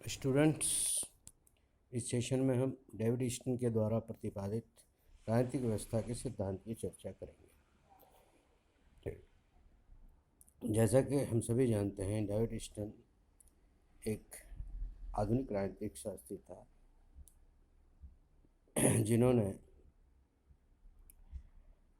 Students, इस session में हम डेविड ईस्टन के द्वारा प्रतिपादित राजनीतिक व्यवस्था के सिद्धांत की चर्चा करेंगे। जैसा कि हम सभी जानते हैं, डेविड ईस्टन एक आधुनिक राजनीतिक शास्त्री था जिन्होंने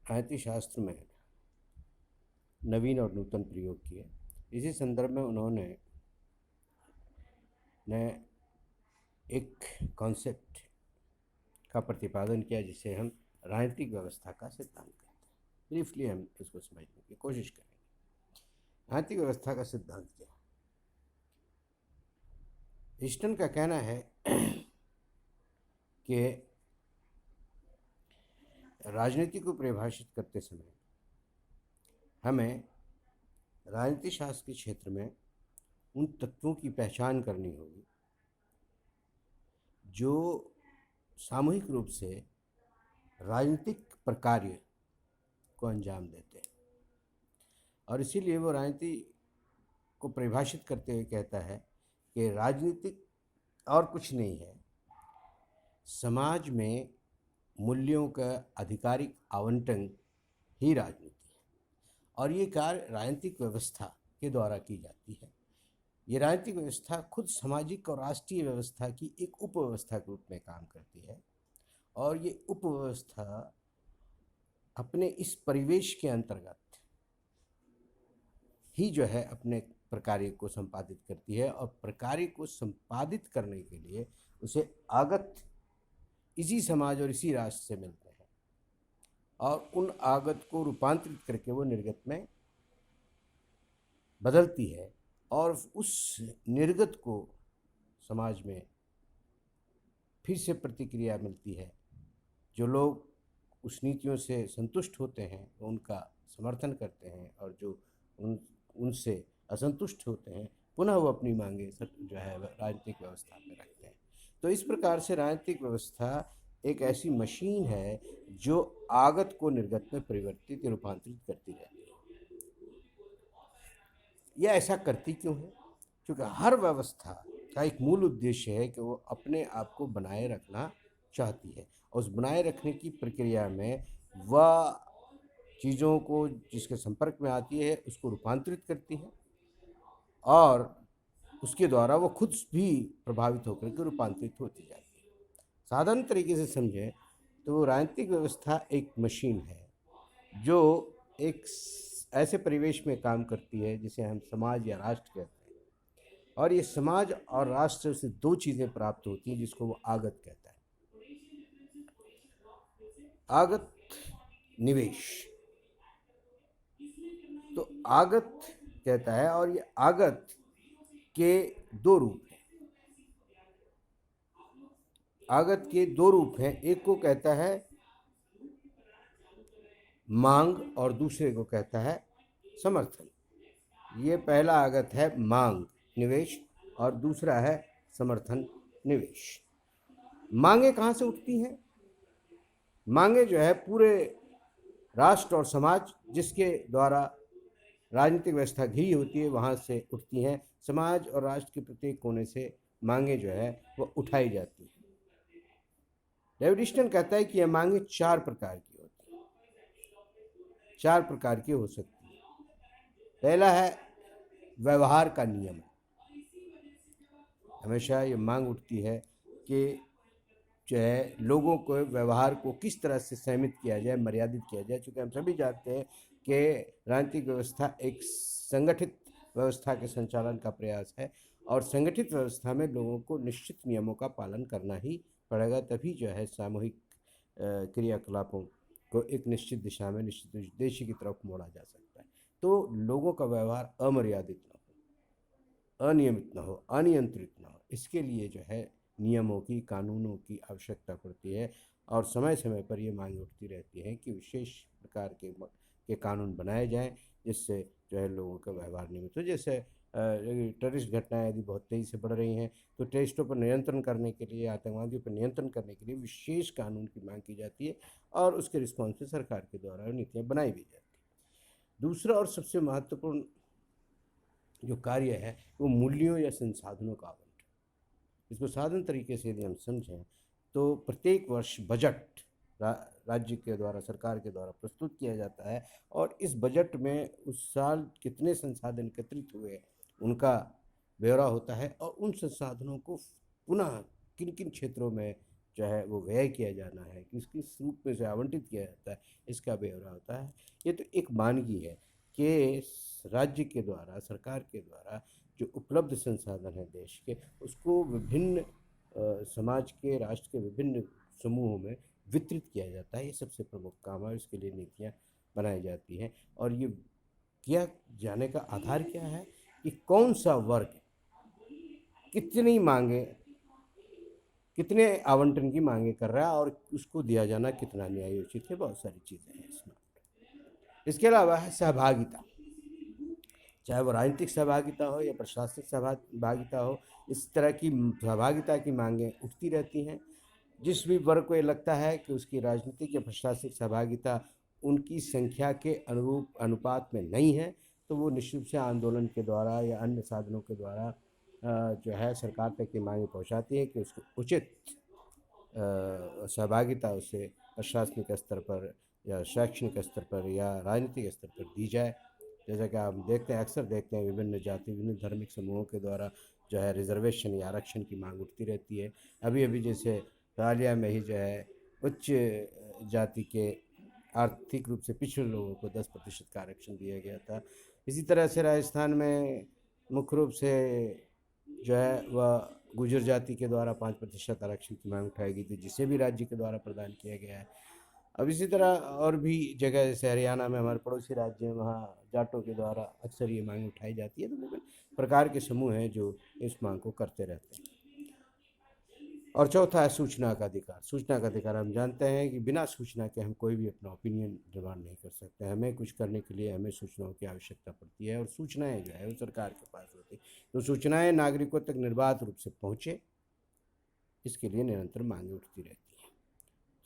राजनीतिक शास्त्र में नवीन और नूतन प्रयोग किए। इसी संदर्भ में उन्होंने एक कॉन्सेप्ट का प्रतिपादन किया जिसे हम राजनीतिक व्यवस्था का सिद्धांत कहते हैं। ब्रीफली हम इसको समझने की कोशिश करेंगे। राजनीतिक व्यवस्था का सिद्धांत क्या है? ईस्टन का कहना है कि राजनीति को परिभाषित करते समय हमें राजनीति शास्त्र के क्षेत्र में उन तत्वों की पहचान करनी होगी जो सामूहिक रूप से राजनीतिक प्रकार्य को अंजाम देते हैं, और इसीलिए वो राजनीति को परिभाषित करते हुए कहता है कि राजनीतिक और कुछ नहीं है, समाज में मूल्यों का आधिकारिक आवंटन ही राजनीति है, और ये कार्य राजनीतिक व्यवस्था के द्वारा की जाती है। ये राजनीतिक व्यवस्था खुद सामाजिक और राष्ट्रीय व्यवस्था की एक उपव्यवस्था के रूप में काम करती है, और ये उपव्यवस्था अपने इस परिवेश के अंतर्गत ही जो है अपने प्रकार्य को संपादित करती है, और प्रकार्य को संपादित करने के लिए उसे आगत इसी समाज और इसी राष्ट्र से मिलते हैं, और उन आगत को रूपांतरित करके वो निर्गत में बदलती है, और उस निर्गत को समाज में फिर से प्रतिक्रिया मिलती है। जो लोग उस नीतियों से संतुष्ट होते हैं वो उनका समर्थन करते हैं, और जो उनसे असंतुष्ट होते हैं पुनः वो अपनी मांगे जो है राजनीतिक व्यवस्था में रखते हैं। तो इस प्रकार से राजनीतिक व्यवस्था एक ऐसी मशीन है जो आगत को निर्गत में परिवर्तित या रूपांतरित करती रहती है। यह ऐसा करती क्यों है? क्योंकि हर व्यवस्था का एक मूल उद्देश्य है कि वो अपने आप को बनाए रखना चाहती है, और उस बनाए रखने की प्रक्रिया में वह चीज़ों को जिसके संपर्क में आती है उसको रूपांतरित करती है, और उसके द्वारा वो खुद भी प्रभावित होकर के रूपांतरित होती जाती है। साधारण तरीके से समझें तो राजनीतिक व्यवस्था एक मशीन है जो एक ऐसे परिवेश में काम करती है जिसे हम समाज या राष्ट्र कहते हैं, और ये समाज और राष्ट्र से दो चीज़ें प्राप्त होती हैं जिसको वो आगत कहता है। आगत, निवेश। तो आगत कहता है, और ये आगत के दो रूप हैं। आगत के दो रूप हैं, एक को कहता है मांग और दूसरे को कहता है समर्थन। ये पहला आगत है मांग, निवेश, और दूसरा है समर्थन, निवेश। मांगे कहाँ से उठती हैं? मांगे जो है पूरे राष्ट्र और समाज जिसके द्वारा राजनीतिक व्यवस्था घिरी होती है वहाँ से उठती हैं। समाज और राष्ट्र के प्रत्येक कोने से मांगे जो है वो उठाई जाती हैं। डेविड ईस्टन कहता है कि यह मांगे चार प्रकार की होती हैं, चार प्रकार की हो सकती है। पहला है व्यवहार का नियम। हमेशा ये मांग उठती है कि जो है लोगों को व्यवहार को किस तरह से सीमित किया जाए, मर्यादित किया जाए। चूँकि हम सभी जानते हैं कि राजनीतिक व्यवस्था एक संगठित व्यवस्था के संचालन का प्रयास है, और संगठित व्यवस्था में लोगों को निश्चित नियमों का पालन करना ही पड़ेगा, तभी जो है सामूहिक क्रियाकलापों को एक निश्चित दिशा में, निश्चित उद्देश्य की तरफ मोड़ा जा सकता है। तो लोगों का व्यवहार अमर्यादित न हो, अनियमित न हो, अनियंत्रित न हो, इसके लिए जो है नियमों की, कानूनों की आवश्यकता पड़ती है, और समय समय पर ये मांग उठती रहती है कि विशेष प्रकार के कानून बनाए जाएं जिससे जो है लोगों का व्यवहार नियमित हो। जैसे टेररिस्ट घटनाएं यदि बहुत तेज़ी से बढ़ रही हैं तो टेररिस्टों पर नियंत्रण करने के लिए, आतंकवादियों पर नियंत्रण करने के लिए विशेष कानून की मांग की जाती है, और उसके रिस्पॉन्स में सरकार के द्वारा नीतियाँ बनाई भी जाती हैं। दूसरा और सबसे महत्वपूर्ण जो कार्य है वो मूल्यों या संसाधनों का आवंटन। इसको साधन तरीके से यदि हम समझें तो प्रत्येक वर्ष बजट राज्य के द्वारा, सरकार के द्वारा प्रस्तुत किया जाता है और इस बजट में उस साल कितने संसाधन एकत्रित हुए उनका ब्यौरा होता है और उन संसाधनों को पुनः किन किन क्षेत्रों में जो है वो व्यय किया जाना है, किस किस रूप में से आवंटित किया जाता है, इसका ब्यौरा होता है। ये तो एक मानगी है कि राज्य के द्वारा, सरकार के द्वारा जो उपलब्ध संसाधन है देश के, उसको विभिन्न समाज के, राष्ट्र के विभिन्न समूहों में वितरित किया जाता है। ये सबसे प्रमुख काम है, इसके लिए नीतियाँ बनाई जाती हैं। और ये किया जाने का आधार क्या है कि कौन सा वर्ग कितनी मांगे, कितने आवंटन की मांगे कर रहा है और उसको दिया जाना कितना न्यायोचित है। बहुत सारी चीज़ें हैं इसमें। इसके अलावा है सहभागिता, चाहे वो राजनीतिक सहभागिता हो या प्रशासनिक सहभागिता हो, इस तरह की सहभागिता की मांगें उठती रहती हैं। जिस भी वर्ग को ये लगता है कि उसकी राजनीतिक या प्रशासनिक सहभागिता उनकी संख्या के अनुरूप अनुपात में नहीं है, तो वो निश्चित रूप से आंदोलन के द्वारा या अन्य साधनों के द्वारा जो है सरकार तक ये मांगे पहुंचाती है कि उसको उचित सहभागिता उसे प्रशासनिक स्तर पर या शैक्षणिक स्तर पर या राजनीतिक स्तर पर दी जाए। जैसा कि आप देखते हैं, अक्सर देखते हैं विभिन्न जाति, विभिन्न धार्मिक समूहों के द्वारा जो है रिजर्वेशन या आरक्षण की मांग उठती रहती है। अभी अभी जैसे हालिया में ही जो है उच्च जाति के आर्थिक रूप से पिछड़े लोगों को 10% का आरक्षण दिया गया था। इसी तरह से राजस्थान में मुख्य रूप से जो है वह गुर्जर जाति के द्वारा 5% आरक्षण की मांग उठाई गई थी, जिसे भी राज्य के द्वारा प्रदान किया गया है। अब इसी तरह और भी जगह जैसे हरियाणा में हमारे पड़ोसी राज्य हैं, वहाँ जाटों के द्वारा अक्सर ये मांग उठाई जाती है। तो विभिन्न प्रकार के समूह हैं जो इस मांग को करते रहते हैं। और चौथा है सूचना का अधिकार। सूचना का अधिकार हम जानते हैं कि बिना सूचना के हम कोई भी अपना ओपिनियन निर्माण नहीं कर सकते। हमें कुछ करने के लिए हमें सूचनाओं की आवश्यकता पड़ती है और सूचनाएं जो है वो सरकार के पास होती है। तो सूचनाएं नागरिकों तक निर्बाध रूप से पहुँचे, इसके लिए निरंतर मांगे उठती रहती हैं।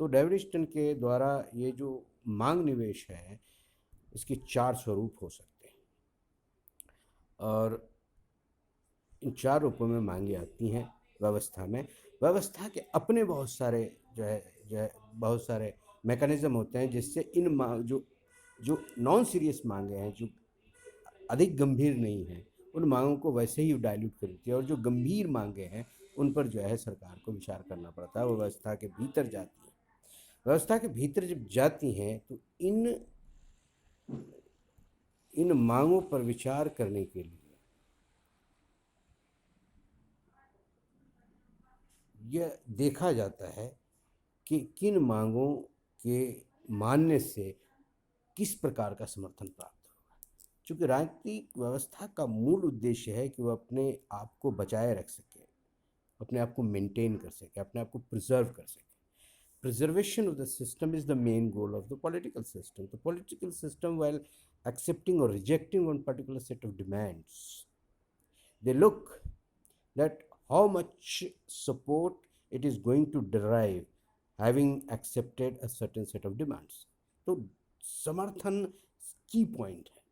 तो डेविड स्टन के द्वारा ये जो मांग निवेश है, इसके 4 स्वरूप हो सकते हैं और इन 4 रूपों में मांगे आती हैं व्यवस्था में। व्यवस्था के अपने बहुत सारे जो है बहुत सारे मैकेनिज्म होते हैं जिससे इन जो नॉन सीरियस मांगे हैं, जो अधिक गंभीर नहीं हैं, उन मांगों को वैसे ही डाइल्यूट कर देती है और जो गंभीर मांगे हैं उन पर जो है सरकार को विचार करना पड़ता है। वो व्यवस्था के भीतर जाती है। व्यवस्था के भीतर जब जाती हैं तो इन मांगों पर विचार करने के लिए यह देखा जाता है कि किन मांगों के मानने से किस प्रकार का समर्थन प्राप्त होगा। चूँकि राजनीतिक व्यवस्था का मूल उद्देश्य है कि वह अपने आप को बचाए रख सके, अपने आप को मेंटेन कर सके, अपने आप को प्रिजर्व कर सके। Preservation of the system is the main goal of the political system. The political system, while accepting or rejecting one particular set of demands, they look that how much support it is going to derive having accepted a certain set of demands. तो समर्थन की point है।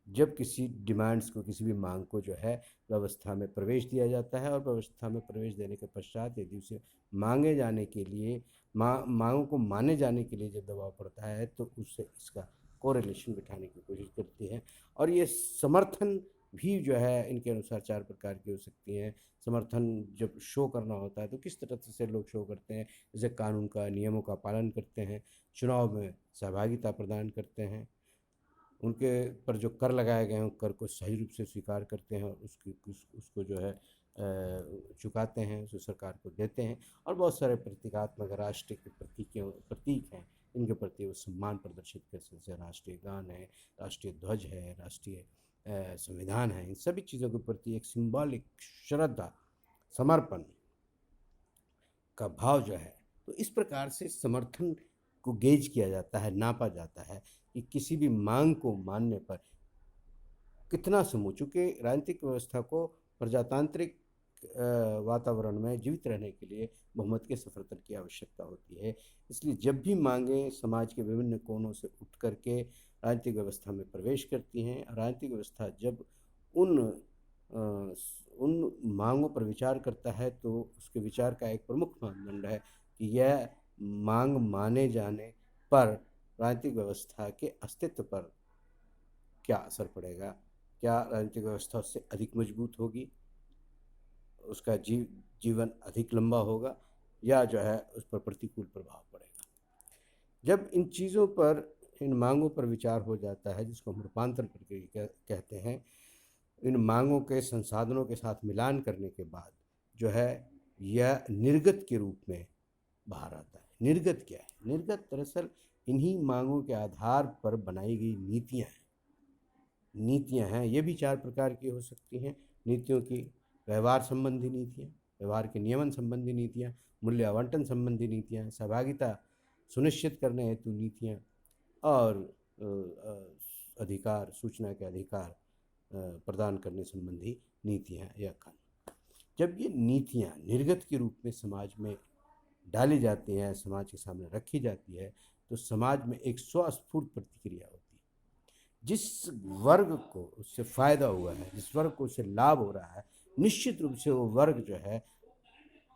जब किसी demands को, किसी भी मांग को जो है व्यवस्था में प्रवेश दिया जाता है और व्यवस्था में प्रवेश देने के पश्चात यदि उसे मांगे जाने के लिए मांगों को माने जाने के लिए जब दबाव पड़ता है तो उससे इसका कोरिलेशन बिठाने की कोशिश करती है। और ये समर्थन भी जो है इनके अनुसार 4 प्रकार की हो सकती हैं। समर्थन जब शो करना होता है तो किस तरह से लोग शो करते हैं, जैसे कानून का, नियमों का पालन करते हैं, चुनाव में सहभागिता प्रदान करते हैं, उनके पर जो कर लगाए गए हैं कर को सही रूप से स्वीकार करते हैं और उसको जो है चुकाते हैं, उसे सरकार को देते हैं। और बहुत सारे प्रतीकात्मक राष्ट्र के प्रतीक हैं, इनके प्रति वो सम्मान प्रदर्शित करते हैं, जैसे राष्ट्रीय गान है, राष्ट्रीय ध्वज है, राष्ट्रीय संविधान है। इन सभी चीज़ों के प्रति एक सिंबॉलिक श्रद्धा, समर्पण का भाव जो है, तो इस प्रकार से समर्थन को गेज किया जाता है, नापा जाता है कि किसी भी मांग को मानने पर कितना समूह। चूँकि राजनीतिक व्यवस्था को प्रजातांत्रिक वातावरण में जीवित रहने के लिए बहुमत के समर्थन की आवश्यकता होती है, इसलिए जब भी मांगें समाज के विभिन्न कोनों से उठ करके राजनीतिक व्यवस्था में प्रवेश करती हैं, राजनीतिक व्यवस्था जब उन उन मांगों पर विचार करता है तो उसके विचार का एक प्रमुख मानदंड है कि यह मांग माने जाने पर राजनीतिक व्यवस्था के अस्तित्व पर क्या असर पड़ेगा, क्या राजनीतिक व्यवस्था उससे अधिक मजबूत होगी, उसका जीवन अधिक लंबा होगा, या जो है उस पर प्रतिकूल प्रभाव पड़ेगा। जब इन चीज़ों पर, इन मांगों पर विचार हो जाता है, जिसको हम रूपांतर प्रक्रिया कहते हैं, इन मांगों के संसाधनों के साथ मिलान करने के बाद जो है यह निर्गत के रूप में बाहर आता है। निर्गत क्या है? निर्गत दरअसल इन्हीं मांगों के आधार पर बनाई गई नीतियाँ हैं। नीतियाँ हैं, ये भी 4 प्रकार की हो सकती हैं नीतियों की: व्यवहार संबंधी नीतियाँ, व्यवहार के नियमन संबंधी नीतियाँ, मूल्य आवंटन संबंधी नीतियाँ, सहभागिता सुनिश्चित करने हेतु नीतियाँ, और अधिकार, सूचना के अधिकार प्रदान करने संबंधी नीतियाँ या कानून। जब ये नीतियाँ निर्गत के रूप में समाज में डाली जाती हैं, समाज के सामने रखी जाती है, तो समाज में एक स्वस्फूर्त प्रतिक्रिया होती है। जिस वर्ग को उससे फ़ायदा हुआ है, जिस वर्ग को उससे लाभ हो रहा है, निश्चित रूप से वो वर्ग जो है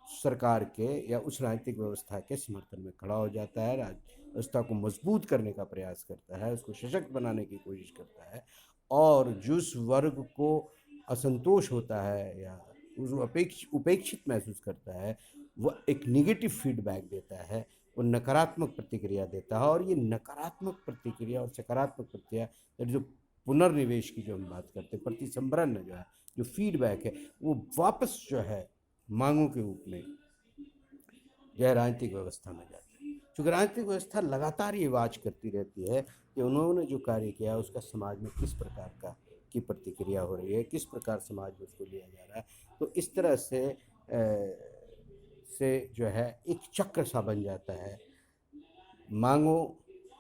सरकार के या उस राजनीतिक व्यवस्था के समर्थन में खड़ा हो जाता है, व्यवस्था को मजबूत करने का प्रयास करता है, उसको सशक्त बनाने की कोशिश करता है, और जिस वर्ग को असंतोष होता है या उस उपेक्षित महसूस करता है, वह एक निगेटिव फीडबैक देता है, वो नकारात्मक प्रतिक्रिया देता है। और ये नकारात्मक प्रतिक्रिया और सकारात्मक प्रतिक्रिया, जो पुनर्निवेश की जो हम बात करते हैं, प्रतिसंभरण जो है, जो फीडबैक है, वो वापस जो है मांगों के रूप में यह राजनीतिक व्यवस्था में जाती है। चूँकि राजनीतिक व्यवस्था लगातार ये वाच करती रहती है कि उन्होंने जो कार्य किया है उसका समाज में किस प्रकार का की प्रतिक्रिया हो रही है, किस प्रकार समाज में उसको लिया जा रहा है। तो इस तरह से जो है एक चक्र सा बन जाता है। मांगों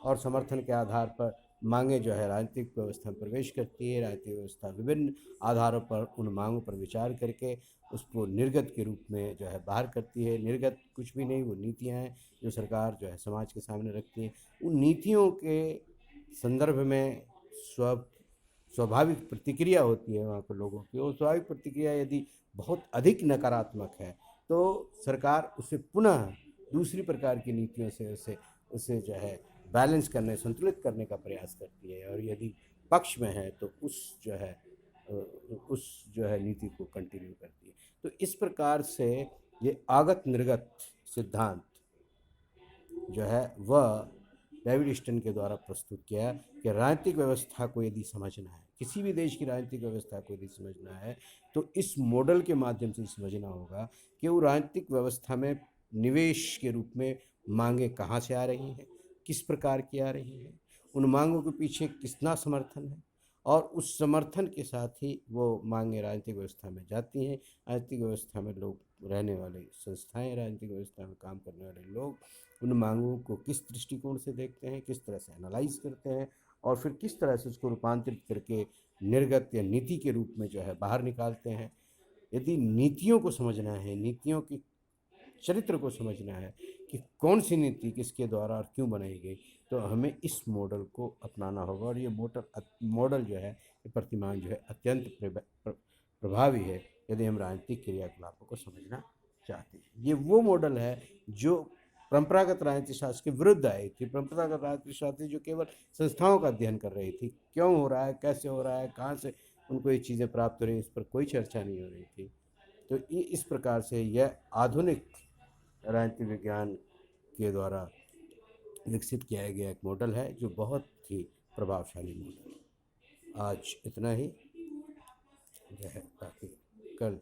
और समर्थन के आधार पर मांगें जो है राजनीतिक व्यवस्था में प्रवेश करती है, राजनीतिक व्यवस्था विभिन्न आधारों पर उन मांगों पर विचार करके उसको निर्गत के रूप में जो है बाहर करती है। निर्गत कुछ भी नहीं, वो नीतियाँ हैं जो सरकार जो है समाज के सामने रखती है। उन नीतियों के संदर्भ में स्वाभाविक प्रतिक्रिया होती है वहाँ के लोगों की, और स्वाभाविक प्रतिक्रिया यदि बहुत अधिक नकारात्मक है तो सरकार उसे पुनः दूसरी प्रकार की नीतियों से उसे उसे जो है बैलेंस करने, संतुलित करने का प्रयास करती है, और यदि पक्ष में है तो उस जो है नीति को कंटिन्यू करती है। तो इस प्रकार से ये आगत निर्गत सिद्धांत जो है वह डेविड स्टन के द्वारा प्रस्तुत किया कि राजनीतिक व्यवस्था को यदि समझना है, किसी भी देश की राजनीतिक व्यवस्था को यदि समझना है, तो इस मॉडल के माध्यम से समझना होगा कि वो राजनीतिक व्यवस्था में निवेश के रूप में मांगें कहाँ से आ रही हैं, किस प्रकार की आ रही हैं, उन मांगों के पीछे कितना समर्थन है, और उस समर्थन के साथ ही वो मांगें राजनीतिक व्यवस्था में जाती हैं। राजनीतिक व्यवस्था में लोग रहने वाले संस्थाएं, राजनीतिक व्यवस्था में काम करने वाले लोग उन मांगों को किस दृष्टिकोण से देखते हैं, किस तरह से एनालाइज करते हैं, और फिर किस तरह से उसको रूपांतरित करके निर्गत या नीति के रूप में जो है बाहर निकालते हैं। यदि नीतियों को समझना है, नीतियों की चरित्र को समझना है कि कौन सी नीति किसके द्वारा और क्यों बनाई गई, तो हमें इस मॉडल को अपनाना होगा। और ये मॉडल जो है, ये प्रतिमान जो है अत्यंत प्रभावी है यदि हम राजनीतिक क्रियाकलापों को समझना चाहते हैं। ये वो मॉडल है जो परंपरागत राजनीति शास्त्र के विरुद्ध आई थी। परंपरागत राजनीति शास्त्र जो केवल संस्थाओं का अध्ययन कर रही थी, क्यों हो रहा है, कैसे हो रहा है, कहाँ से उनको ये चीज़ें प्राप्त हो रही हैं, इस पर कोई चर्चा नहीं हो रही थी। तो ये इस प्रकार से यह आधुनिक राजनीति विज्ञान के द्वारा विकसित किया गया एक मॉडल है जो बहुत ही प्रभावशाली मॉडल है। आज इतना ही जो है, बाकी कल